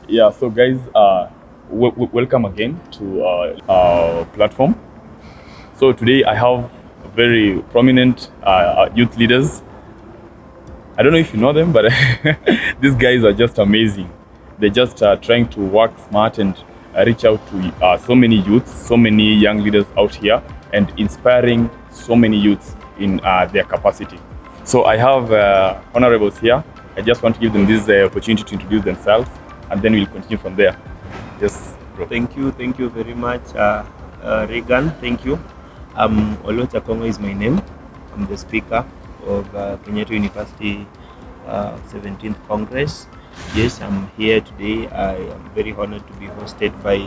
Yeah, so guys, welcome again to our platform. So today I have very prominent youth leaders. I don't know if you know them, but these guys are just amazing. They're just trying to work smart and reach out to so many youths, so many young leaders out here, and inspiring so many youths in their capacity. So I have honorables here. I just want to give them this opportunity to introduce themselves, and then we'll continue from there. Yes, bro. Thank you very much, Regan. Thank you. Olota Kongo is my name. I'm the speaker of Kenyatta University 17th Congress. Yes, I'm here today. I am very honored to be hosted by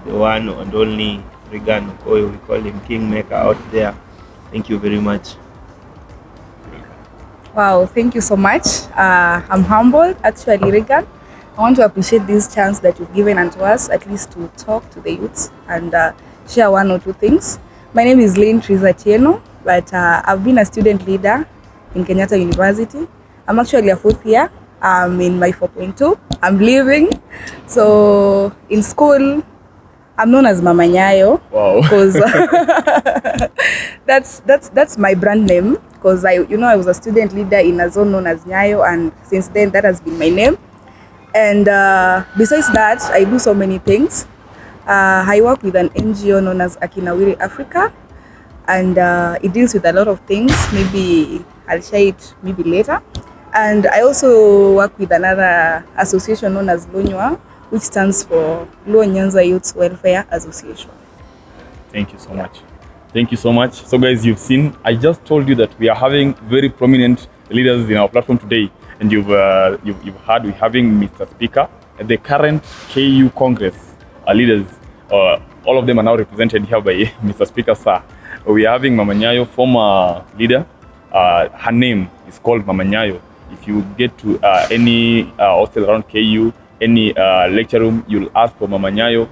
the one and only Regan Okoyo. We call him Kingmaker out there. Thank you very much. Wow, thank you so much. I'm humbled, actually, Regan. I want to appreciate this chance that you've given unto us, at least to talk to the youths and share one or two things. My name is Lynn Trizatieno, but I've been a student leader in Kenyatta University. I'm actually a fourth year. I'm in my 4.2. I'm leaving. So in school, I'm known as Mama Nyayo. Wow. Because that's my brand name. Because I was a student leader in a zone known as Nyayo, and since then that has been my name. And besides that, I do so many things. I work with an NGO known as Akinawiri Africa, and it deals with a lot of things. Maybe I'll share it maybe later. And I also work with another association known as Lunywa, which stands for Luo Nyanza Youth Welfare Association. Thank you so much. Thank you so much. So guys, you've seen, I just told you that we are having very prominent leaders in our platform today. And you've heard we're having Mr. Speaker, the current KU Congress leaders. All of them are now represented here by Mr. Speaker, sir. We are having Mama Nyayo, former leader. Her name is called Mama Nyayo. If you get to any hostel around KU, any lecture room, you'll ask for Mama Nyayo,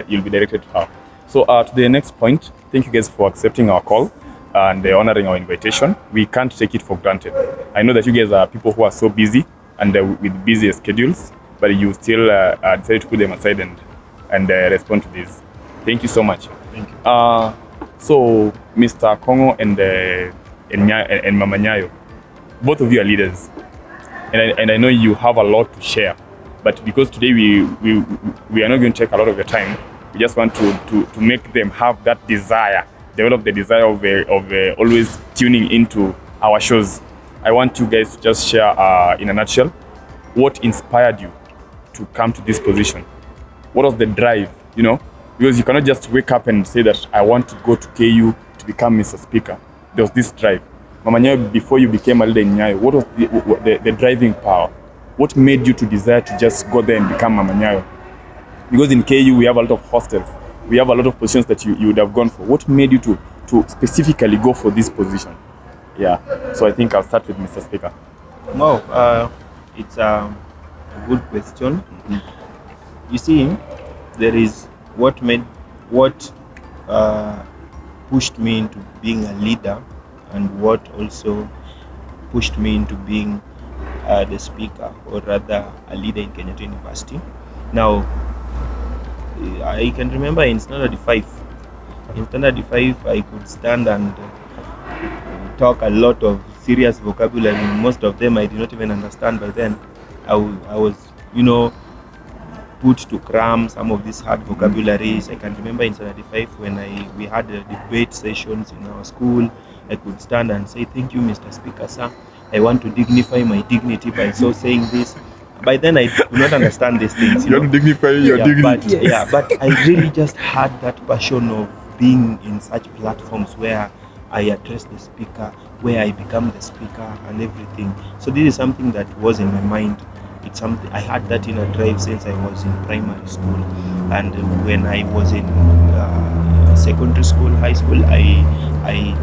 you'll be directed to her. So to the next point, thank you guys for accepting our call and honoring our invitation. We can't take it for granted. I know that you guys are people who are so busy and with busy schedules, but you still decided to put them aside and respond to this. Thank you so much. Thank you. So Mr. Kongo and Mama Nyayo, both of you are leaders, and I know you have a lot to share. But because today we are not going to take a lot of your time, we just want to make them have that desire, develop the desire of always tuning into our shows. I want you guys to just share in a nutshell what inspired you to come to this position. What was the drive, Because you cannot just wake up and say that I want to go to KU to become Mr. Speaker. There was this drive. Mama Nyayo, before you became a leader in Nyayo, what was the driving power? What made you to desire to just go there and become Mama Nyayo? Because in KU, we have a lot of hostels. We have a lot of positions that you would have gone for. What made you to specifically go for this position? Yeah, so I think I'll start with Mr. Speaker. Wow, it's a good question. You see, there is what pushed me into being a leader, and what also pushed me into being the speaker, or rather a leader in Kenyatta University. Now, I can remember in Standard 5. In Standard 5, I could stand and talk a lot of serious vocabulary. Most of them I did not even understand by then. I was, put to cram some of these hard vocabularies. I can remember in Standard 5 when we had debate sessions in our school. I could stand and say, "Thank you, Mr. Speaker, sir. I want to dignify my dignity by so saying this." By then, I could not understand these things. You want to dignify your dignity. But I really just had that passion of being in such platforms where I address the speaker, where I become the speaker and everything. So this is something that was in my mind. It's something I had that inner drive since I was in primary school, and when I was in secondary school, high school, I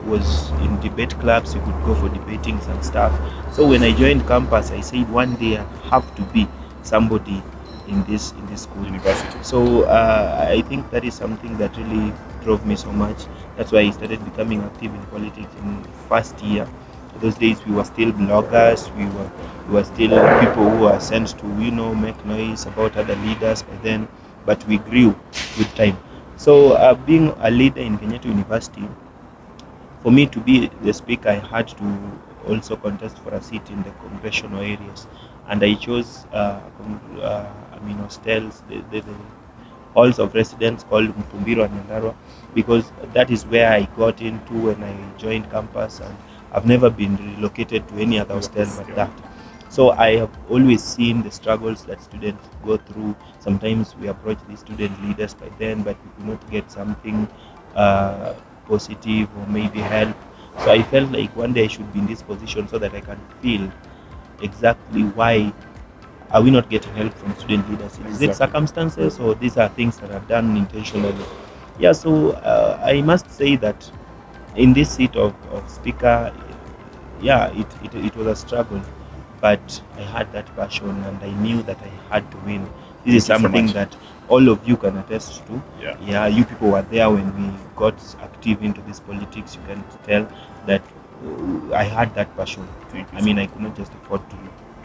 was in debate clubs. You could go for debating and stuff. So when I joined campus, I said one day I have to be somebody in this school, University. So I think that is something that really drove me so much. That's why I started becoming active in politics in first year. Those days we were still bloggers. We were still people who were sent to make noise about other leaders by then. But we grew with time. So being a leader in Kenyatta University, for me to be the speaker, I had to also contest for a seat in the congressional areas, and I chose hostels, the halls of residence called Mpumbiro and Nyandarua, because that is where I got into when I joined campus, and I've never been relocated to any other hostel but that. So I have always seen the struggles that students go through. Sometimes we approach the student leaders by then, but we do not get something positive or maybe help. So I felt like one day I should be in this position so that I can feel exactly why are we not getting help from student leaders. Is it circumstances, or these are things that are done intentionally? Yeah, so I must say that in this seat of speaker, yeah, it was a struggle, but I had that passion and I knew that I had to win. This is something that all of you can attest to. Yeah, you people were there when we got active into this politics. You can tell that I had that passion. I mean, I could not just afford to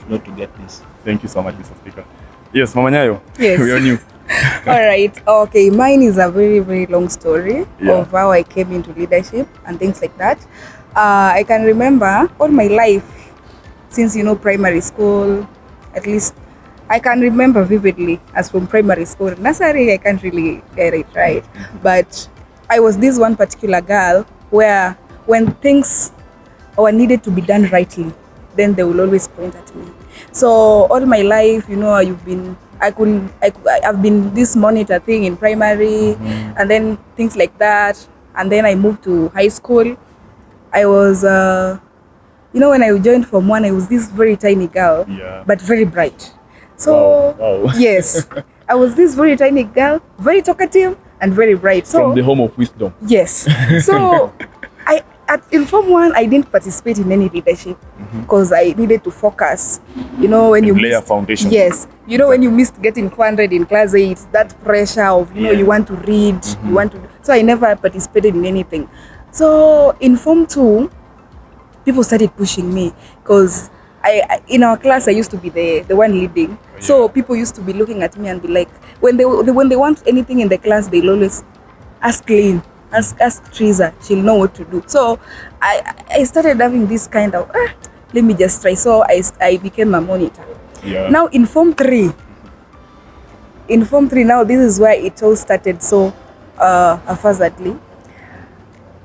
not to get this. Thank you so much, Mr. Speaker. Yes, Mama Nyayo. Yes. We are new. All right. Okay, mine is a very, very long story of how I came into leadership and things like that. I can remember all my life, since primary school, at least I can remember vividly. As from primary school, nursery, I can't really get it right, but I was this one particular girl where when things were needed to be done rightly, then they will always point at me. So all my life, I've been this monitor thing in primary, and then things like that, and then I moved to high school. I was when I joined Form 1, I was this very tiny girl, but very bright. So wow. Yes, I was this very tiny girl, very talkative and very bright. So from the home of wisdom. Yes. So in Form 1, I didn't participate in any leadership because I needed to focus. When you lay a foundation. Yes. When you missed getting 400 in class 8, that pressure of you want to read, you want to. So I never participated in anything. So in Form 2, people started pushing me because I in our class I used to be the one leading. So people used to be looking at me and be like, when they want anything in the class, they'll always ask Lynn. Ask Teresa, she'll know what to do. So I started having this kind of let me just try. So I became a monitor. Now in Form 3, now this is where it all started so haphazardly.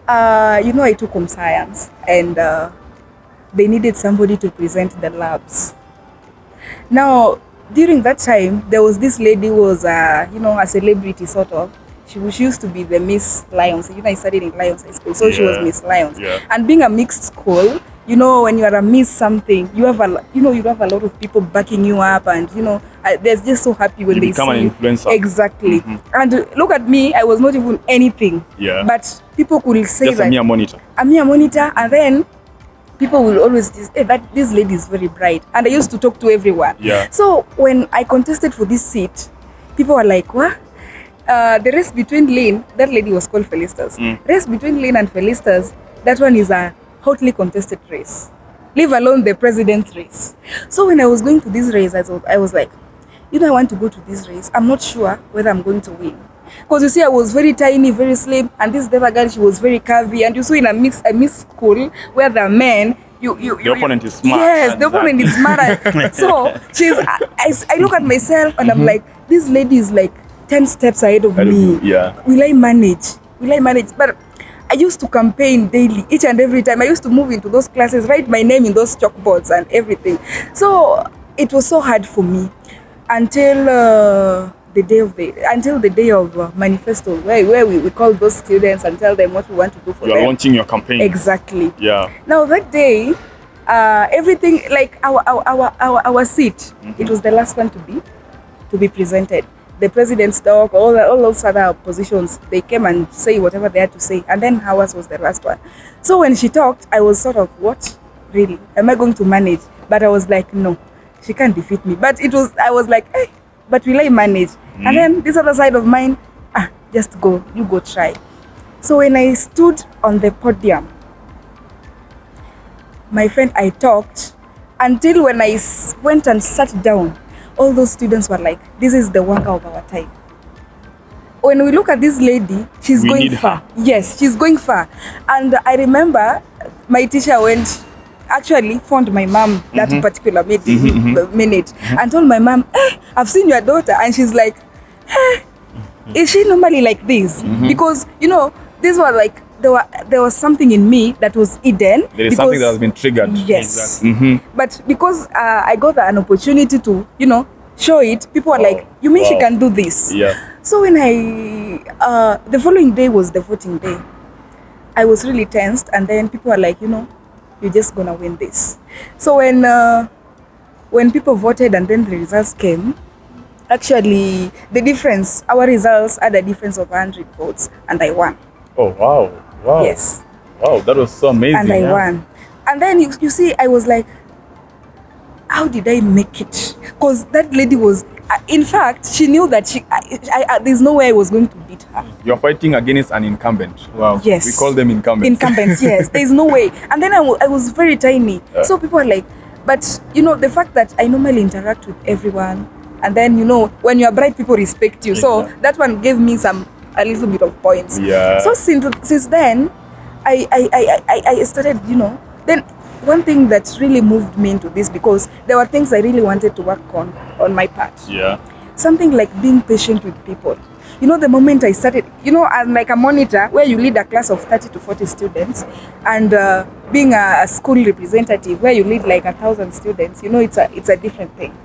I took home science, and they needed somebody to present the labs. Now during that time, there was this lady who was a celebrity sort of. She used to be the Miss Lions. I studied in Lions High School, so she was Miss Lions. And being a mixed school, when you are a Miss something, you have a lot of people backing you up, and they're just so happy when they become an influencer. Exactly. And look at me, I was not even anything. But people could say just that a mere monitor. And then people will always say that this lady is very bright, and I used to talk to everyone. So when I contested for this seat, people were like, what? The race between Lynn, that lady was called Felicitas. Race between Lynn and Felicitas, that one is a hotly contested race. Leave alone the president's race. So when I was going to this race, I was like, I want to go to this race. I'm not sure whether I'm going to win. Because you see, I was very tiny, very slim, and this other girl, she was very curvy. And you saw in a mixed school where the men, the opponent is smart. Yes, the opponent is smart. So I look at myself and I'm like, this lady is like 10 steps ahead of me. Will I manage? But I used to campaign daily, each and every time. I used to move into those classes, write my name in those chalkboards and everything. So it was so hard for me until the day of manifesto, where we call those students and tell them what we want to do for them. You are launching your campaign. Exactly. Now that day, everything, like our seat, it was the last one to be presented. The president's talk, all those other positions, they came and say whatever they had to say, and then ours was the last one. So when she talked, I was sort of, what? Really? Am I going to manage? But I was like, no, she can't defeat me. But I was like, hey, but will I manage? And then this other side of mine, just go, you go try. So when I stood on the podium, my friend, I talked until when I went and sat down, all those students were like, this is the worker of our time. When we look at this lady, she's We going need far. her. Yes, she's going far. And I remember my teacher actually phoned my mom that particular minute and told my mom, I've seen your daughter. And she's like, is she normally like this? Because, you know, these were like, there was something in me that was hidden. There is something that has been triggered. Yes. But because I got an opportunity to, you know, show it, people were like, you mean she Wow. can do this? Yeah. So when the following day was the voting day, I was really tensed, and then people were like, you know, you're just gonna win this. So when people voted and then the results came, actually the difference, our results had a difference of 100 votes, and I won. Oh, wow. Wow. Yes. Wow, that was so amazing. And I won. And then you see, I was like, how did I make it? Because that lady was, in fact, she knew that there's no way I was going to beat her. You're fighting against an incumbent. Wow. Yes. We call them incumbents. Incumbents, yes. There's no way. And then I was very tiny. So people are like, but you know, the fact that I normally interact with everyone, and then, you know, when you're bright, people respect you. So Exactly. that one gave me a little bit of points. Yeah. So since then, I started, you know, then one thing that really moved me into this, because there were things I really wanted to work on my part. Yeah. Something like being patient with people. You know, the moment I started, you know, I'm like a monitor where you lead a class of 30 to 40 students, and being a school representative where you lead like 1,000 students, you know, it's a different thing.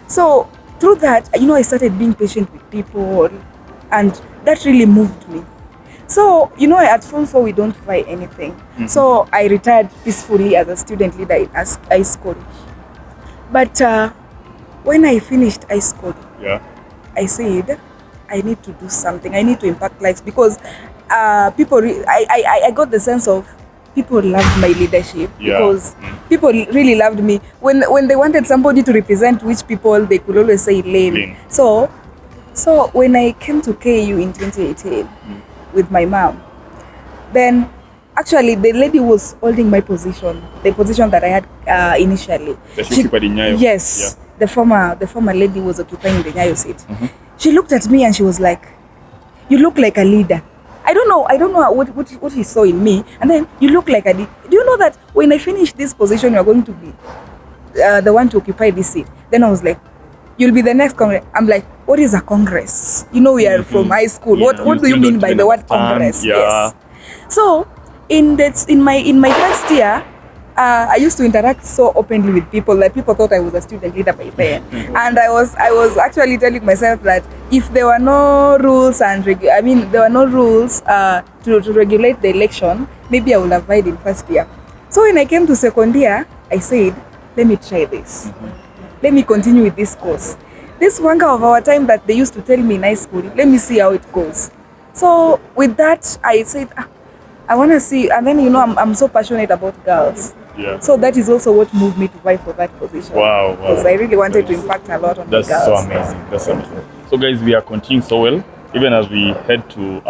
So through that, you know, I started being patient with people, and that really moved me. So, you know, at Form 4, we don't fight anything. So I retired peacefully as a student leader in high school. But when I finished high school, Yeah. I said, I need to do something. I need to impact lives, because I got the sense of people loved my leadership. Yeah. Because people really loved me. When they wanted somebody to represent which people, they could always say Lane. Lane. So when I came to KU in 2018 with my mom, then actually the lady was holding my position, the position that I had initially. The shopkeeper in Nyayo. Yes, the former lady was occupying the Nyayo seat. She looked at me and she was like, "You look like a leader." I don't know what he saw in me. And then, "You look like a leader. Do you know that when I finish this position, you're going to be the one to occupy this seat?" Then I was like, "You'll be the next Congress." I'm like, "What is a Congress? You know, we are from high school. Yeah. What do you still mean don't by even the word understand. Congress?" Yeah. Yes. So in my first year, I used to interact so openly with people that people thought I was a student leader by then. And I was actually telling myself that if there were no rules there were no rules to regulate the election, maybe I would have died in first year. So when I came to second year, I said, let me try this. Let me continue with this course. This wanga of our time that they used to tell me in high school, let me see how it goes. So with that, I said, I want to see. And then, you know, I'm so passionate about girls. Yeah. So that is also what moved me to vie for that position. Wow. Because I really wanted to impact a lot on the That's girls. so amazing. That's so amazing. So guys, we are continuing so well, even as we head to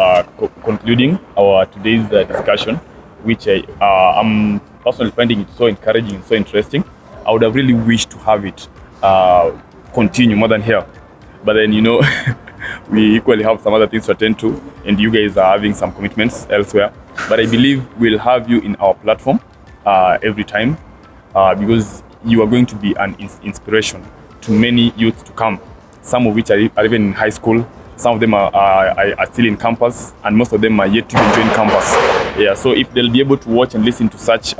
concluding our today's discussion, which I'm personally finding it so encouraging and so interesting. I would have really wished to have it continue more than here. But then, you know, we equally have some other things to attend to, and you guys are having some commitments elsewhere. But I believe we'll have you in our platform every time because you are going to be an inspiration to many youths to come, some of which are even in high school. Some of them are still in campus, and most of them are yet to even join campus. Yeah, so if they'll be able to watch and listen to such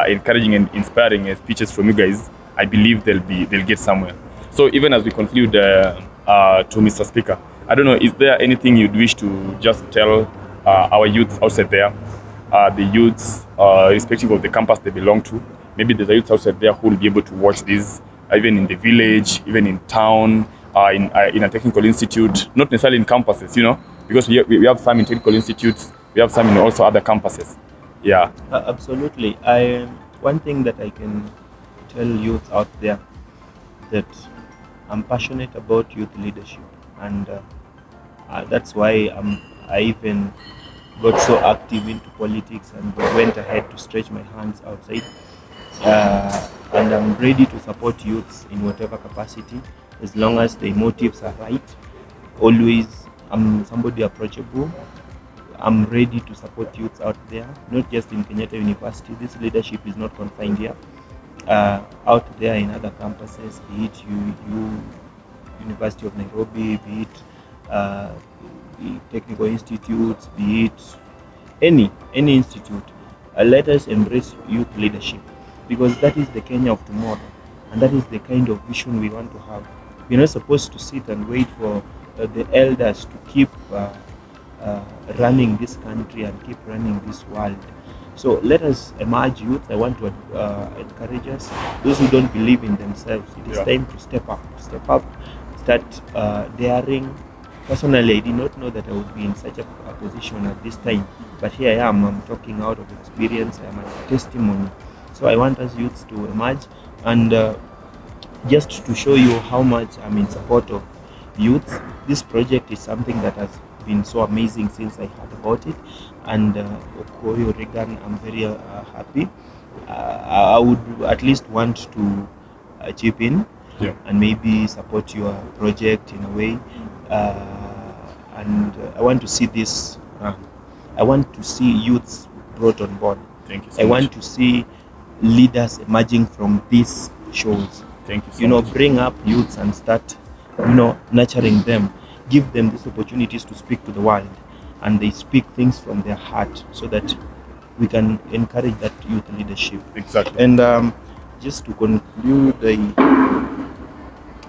encouraging and inspiring speeches from you guys, I believe they'll get somewhere. So even as we conclude to Mr. Speaker, I don't know, is there anything you'd wish to just tell our youths outside there, the youths, irrespective of the campus they belong to? Maybe there's a youth outside there who will be able to watch this, even in the village, even in town, in a technical institute, not necessarily in campuses, you know, because we have some in technical institutes, we have some in also other campuses. Yeah. Absolutely. One thing that I can tell youth out there, that I'm passionate about youth leadership, and that's why I even got so active into politics and went ahead to stretch my hands outside. And I'm ready to support youths in whatever capacity, as long as the motives are right. Always, I'm somebody approachable. I'm ready to support youths out there, not just in Kenyatta University. This leadership is not confined here. Out there in other campuses, be it University of Nairobi, be it the technical institutes, be it any institute. Let us embrace youth leadership, because that is the Kenya of tomorrow, and that is the kind of vision we want to have. We're not supposed to sit and wait for the elders to keep running this country and keep running this world. So let us emerge youth. I want to encourage us, those who don't believe in themselves. It is time to step up, start daring. Personally, I did not know that I would be in such a position at this time, but here I am. I'm talking out of experience. I'm a testimony. So I want us youths to emerge, and just to show you how much I'm in support of youth. This project is something that has been so amazing since I heard about it, and Okoyo, Regan, I'm very happy. I would at least want to chip in and maybe support your project in a way, and I want to see this I want to see youths brought on board. Thank you so I much. want to see leaders emerging from these shows. Thank you so much. Bring up youths and start, nurturing them. Give them these opportunities to speak to the world, and they speak things from their heart, so that we can encourage that youth leadership. Exactly. And just to conclude,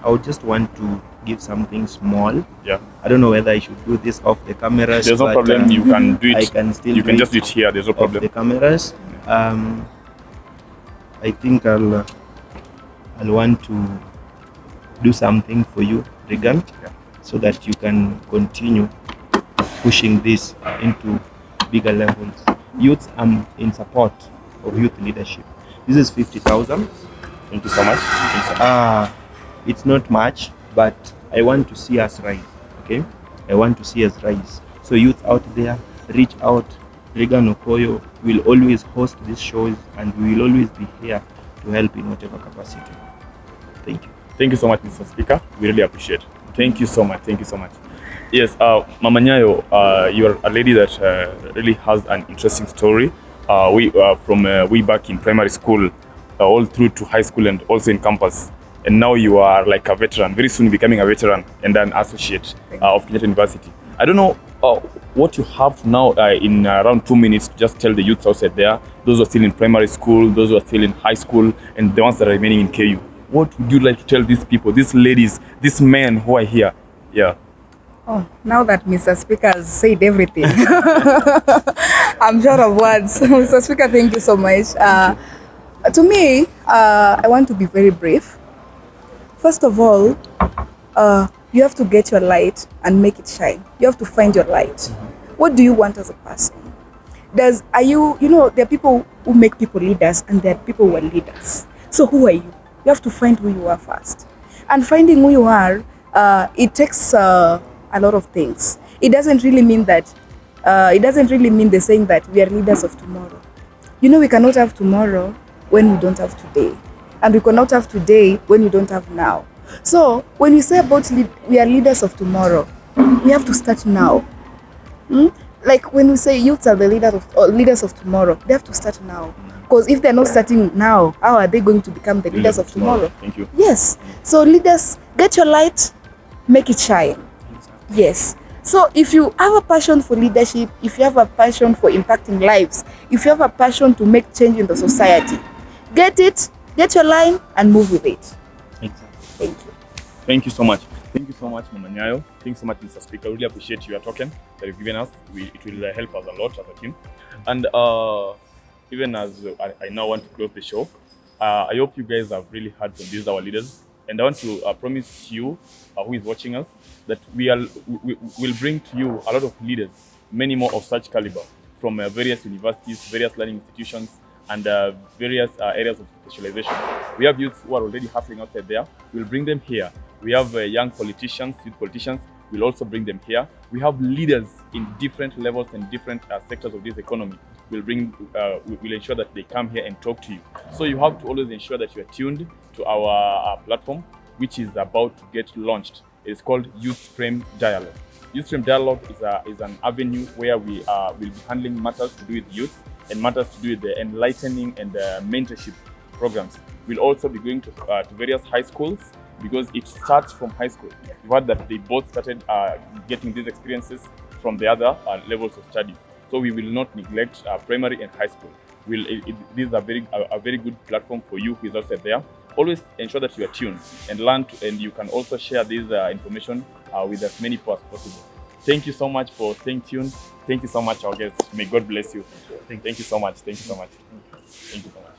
I would just want to give something small. Yeah. I don't know whether I should do this off the cameras. There's no problem. You can do it. I can still. You can just do it here. There's no off problem. the cameras. I think I'll want to do something for you, Regan, so that you can continue pushing this into bigger levels. Youth, I'm in support of youth leadership. This is 50,000. Thank you so much. Thank you so much. It's not much, but I want to see us rise. Okay, I want to see us rise. So youth out there, reach out. Regan Okoyo will always host these shows, and we will always be here to help in whatever capacity. Thank you. Thank you so much, Mr. Speaker. We really appreciate it. Thank you so much. Thank you so much. Yes, Mama Nyayo, you are a lady that really has an interesting story. From way back in primary school, all through to high school, and also in campus. And now you are like a veteran, very soon becoming a veteran and an associate of Kenyatta University. I don't know what you have now in around 2 minutes to just tell the youths outside there, those who are still in primary school, those who are still in high school, and the ones that are remaining in KU. What would you like to tell these people, these ladies, these men who are here? Yeah. Oh, now that Mr. Speaker has said everything, I'm short of words. Mr. Speaker, thank you so much. To me, I want to be very brief. First of all, you have to get your light and make it shine. You have to find your light. What do you want as a person? There are people who make people leaders, and there are people who are leaders. So who are you? You have to find who you are first. And finding who you are, it takes a lot of things. It doesn't really mean the saying that we are leaders of tomorrow. We cannot have tomorrow when we don't have today. And we cannot have today when we don't have now. So when we say about we are leaders of tomorrow, we have to start now. Like when we say youths are the leaders of tomorrow, they have to start now. Because if they're not starting now, how are they going to become the leaders of tomorrow? Thank you. Yes. So leaders, get your light, make it shine. Yes. So if you have a passion for leadership, if you have a passion for impacting lives, if you have a passion to make change in the society, get it, get your line, and move with it. Exactly. Thank you. Thank you so much. Thank you so much, Mama Nyayo. Thanks so much, Mr. Speaker. Really appreciate your token that you've given us. It will help us a lot as a team. And even as I now want to close the show, I hope you guys have really heard from these our leaders. And I want to promise you, who is watching us, that we will bring to you a lot of leaders, many more of such caliber, from various universities, various learning institutions, and various areas of specialization. We have youths who are already hustling outside there. We'll bring them here. We have young politicians, youth politicians, we'll also bring them here. We have leaders in different levels and different sectors of this economy. We'll ensure that they come here and talk to you. So you have to always ensure that you are tuned to our platform, which is about to get launched. It's called Youth Frame Dialogue. Youth Frame Dialogue is an avenue where we will be handling matters to do with youth and matters to do with the enlightening and the mentorship programs. We'll also be going to various high schools, because it starts from high school. You've heard that they both started getting these experiences from the other levels of studies. So we will not neglect primary and high school. This is a very good platform for you who is also there. Always ensure that you are tuned and learn, and you can also share this information with as many people as possible. Thank you so much for staying tuned. Thank you so much, our guests. May God bless you. Thank you so much. Thank you so much. Thank you so much.